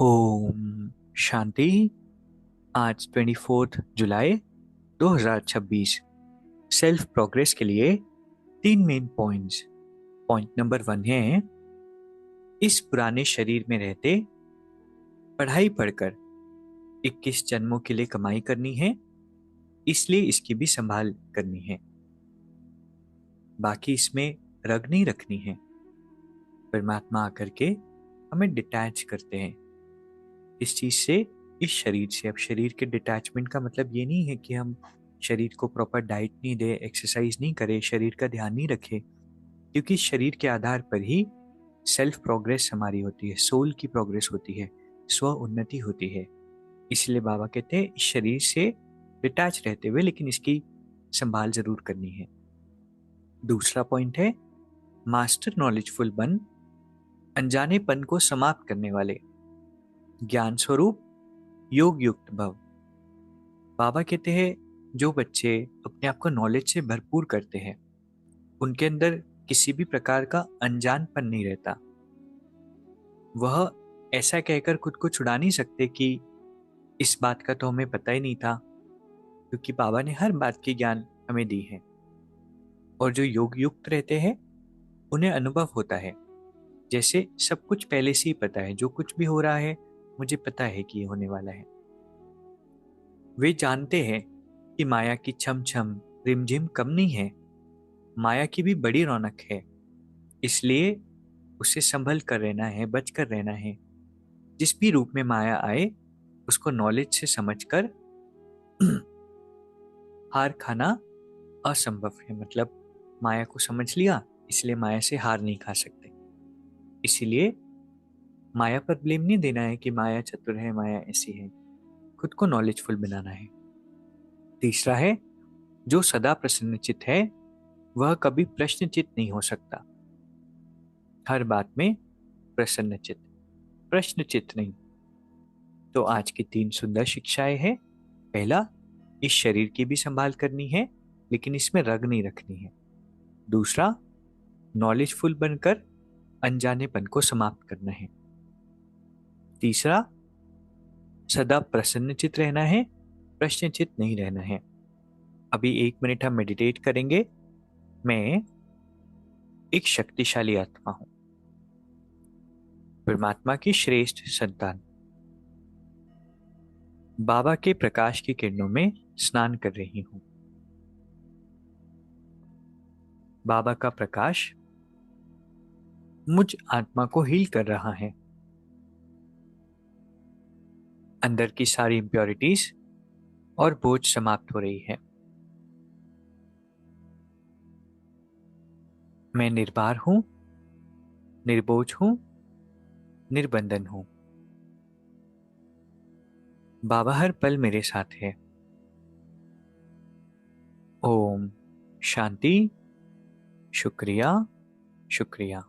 ओम शांति। आज 24 जुलाई 2026 self progress के लिए 3 मेन पॉइंट्स। पॉइंट नंबर 1 है, इस पुराने शरीर में रहते पढ़ाई पढ़कर 21 जन्मों के लिए कमाई करनी है, इसलिए इसकी भी संभाल करनी है। बाकी इसमें रग नहीं रखनी है। परमात्मा आकर के हमें डिटैच करते हैं इस चीज से, इस शरीर से। अब शरीर के डिटैचमेंट का मतलब ये नहीं है कि हम शरीर को प्रॉपर डाइट नहीं दे, एक्सरसाइज नहीं करे, शरीर का ध्यान नहीं रखे, क्योंकि शरीर के आधार पर ही सेल्फ प्रोग्रेस हमारी होती है, सोल की प्रोग्रेस होती है, स्व उन्नति होती है। इसलिए बाबा कहते हैं इस शरीर से डिटैच रहते हुए लेकिन इसकी संभाल जरूर करनी है। दूसरा पॉइंट है, मास्टर नॉलेजफुल बन अनजानेपन को समाप्त करने वाले, ज्ञान स्वरूप योग युक्त भव। बाबा कहते हैं जो बच्चे अपने आप को नॉलेज से भरपूर करते हैं उनके अंदर किसी भी प्रकार का अनजानपन नहीं रहता। वह ऐसा कहकर खुद को छुड़ा नहीं सकते कि इस बात का तो हमें पता ही नहीं था, क्योंकि बाबा ने हर बात की ज्ञान हमें दी है। और जो योग युक्त रहते हैं उन्हें अनुभव होता है जैसे सब कुछ पहले से ही पता है, जो कुछ भी हो रहा है मुझे पता है कि ये होने वाला है। वे जानते हैं कि माया की छम छम रिमझिम कम नहीं है, माया की भी बड़ी रौनक है, इसलिए उसे संभल कर रहना है, बच कर रहना है। जिस भी रूप में माया आए उसको नॉलेज से समझकर हार खाना असंभव है। मतलब माया को समझ लिया इसलिए माया से हार नहीं खा सकते। इसीलिए माया पर ब्लेम नहीं देना है कि माया चतुर है, माया ऐसी है, खुद को नॉलेजफुल बनाना है। तीसरा है, जो सदा प्रसन्नचित है वह कभी प्रश्नचित नहीं हो सकता। हर बात में प्रसन्नचित, प्रश्नचित नहीं। तो आज की 3 सुंदर शिक्षाएं हैं। पहला, इस शरीर की भी संभाल करनी है लेकिन इसमें रग नहीं रखनी है। दूसरा, नॉलेजफुल बनकर अनजानेपन को समाप्त करना है। तीसरा, सदा प्रसन्नचित रहना है, प्रश्नचित नहीं रहना है। अभी 1 मिनट हम मेडिटेट करेंगे। मैं एक शक्तिशाली आत्मा हूं, परमात्मा की श्रेष्ठ संतान। बाबा के प्रकाश की किरणों में स्नान कर रही हूं। बाबा का प्रकाश मुझ आत्मा को हील कर रहा है। अंदर की सारी इम्प्योरिटीज और बोझ समाप्त हो रही है। मैं निर्भर हूं, निर्बोझ हूं, निर्बंधन हूं। बाबा हर पल मेरे साथ है। ओम शांति। शुक्रिया, शुक्रिया।